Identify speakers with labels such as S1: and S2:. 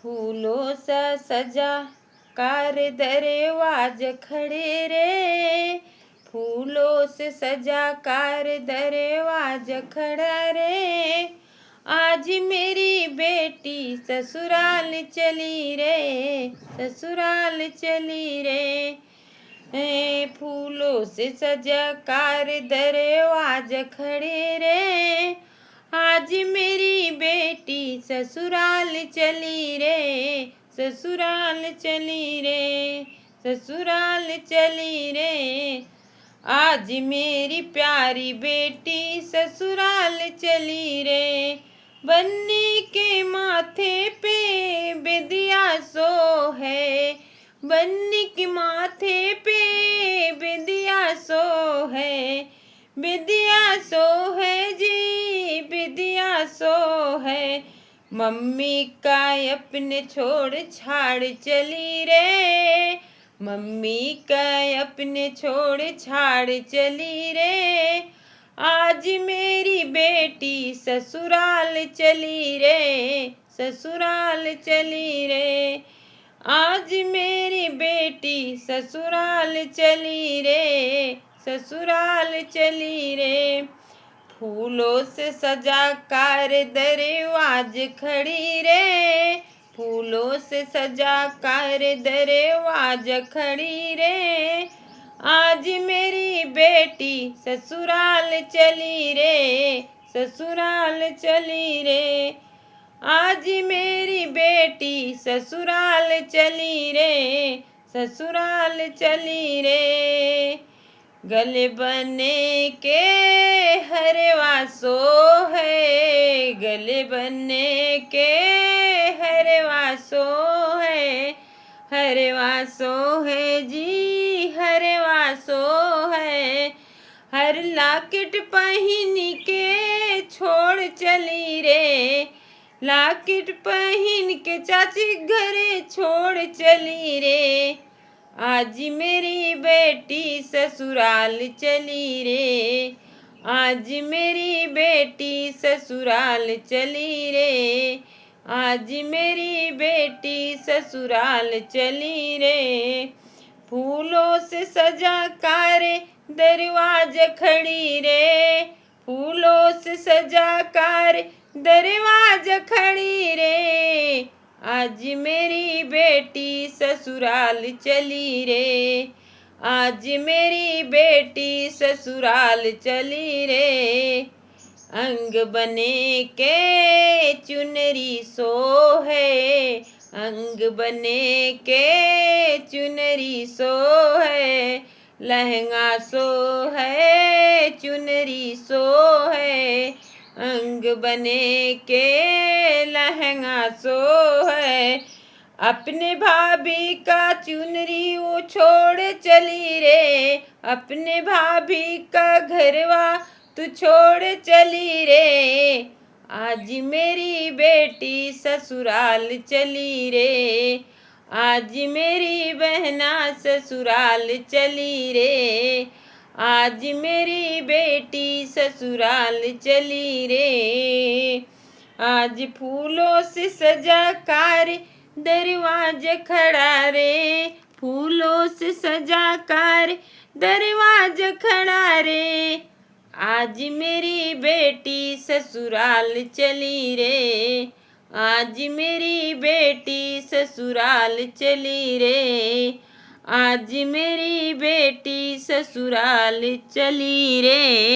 S1: फूलों सा सजा कार दरवाज खड़े रे, फूलों से सजा कार दरवाज खड़ा रे। आज मेरी बेटी ससुराल चली रे, ससुराल चली रे। फूलों से सजा कार दरवाज खड़े रे, आज मेरी बेटी ससुराल चली रे, ससुराल चली रे, ससुराल चली रे। आज मेरी प्यारी बेटी ससुराल चली रे। बन्नी के माथे पे बिंदिया सो है, बन्नी के माथे पे बिंदिया सो है, बिंदिया सो है जी, बिंदिया सो है। मम्मी का अपने छोड़ छाड़ चली रे, मम्मी का अपने छोड़ छाड़ चली रे। आज मेरी बेटी ससुराल चली रे, ससुराल चली रे। आज मेरी बेटी ससुराल चली रे, ससुराल चली रे। फूलों से सजा कार दरवाज खड़ी रे, फूलों से सजा कार दरवाज खड़ी रे। आज मेरी बेटी ससुराल चली रे, ससुराल चली रे। आज मेरी बेटी ससुराल चली रे, ससुराल चली रे। गले बने के हरवासो है, गले बने के हरवासो है, हरवासो है जी, हरवासो है। हर लाकेट पहन के छोड़ चली रे, लाकेट पहन के चाची घरे छोड़ चली रे। आज मेरी बेटी ससुराल चली रे, आज मेरी बेटी ससुराल चली रे, आज मेरी बेटी ससुराल चली रे। फूलों से सजा कार दरवाज खड़ी रे, फूलों से सजा कार दरवाज खड़ी रे। आज मेरी बेटी ससुराल चली रे, आज मेरी बेटी ससुराल चली रे। अंग बने के चुनरी सो है, अंग बने के चुनरी सो है, लहंगा सो है, चुनरी सो है। अंग बने के लहंगा सो है। अपने भाभी का चुनरी वो छोड़ चली रे, अपने भाभी का घरवा तू छोड़ चली रे। आज मेरी बेटी ससुराल चली रे, आज मेरी बहना ससुराल चली रे। आज मेरी बेटी ससुराल चली रे। आज फूलों से सजा कार दरवाज खड़ा रे, फूलों से सजा कार दरवाज खड़ा रे। आज मेरी बेटी ससुराल चली रे, आज मेरी बेटी ससुराल चली रे। आज मेरी बेटी ससुराल चली रे।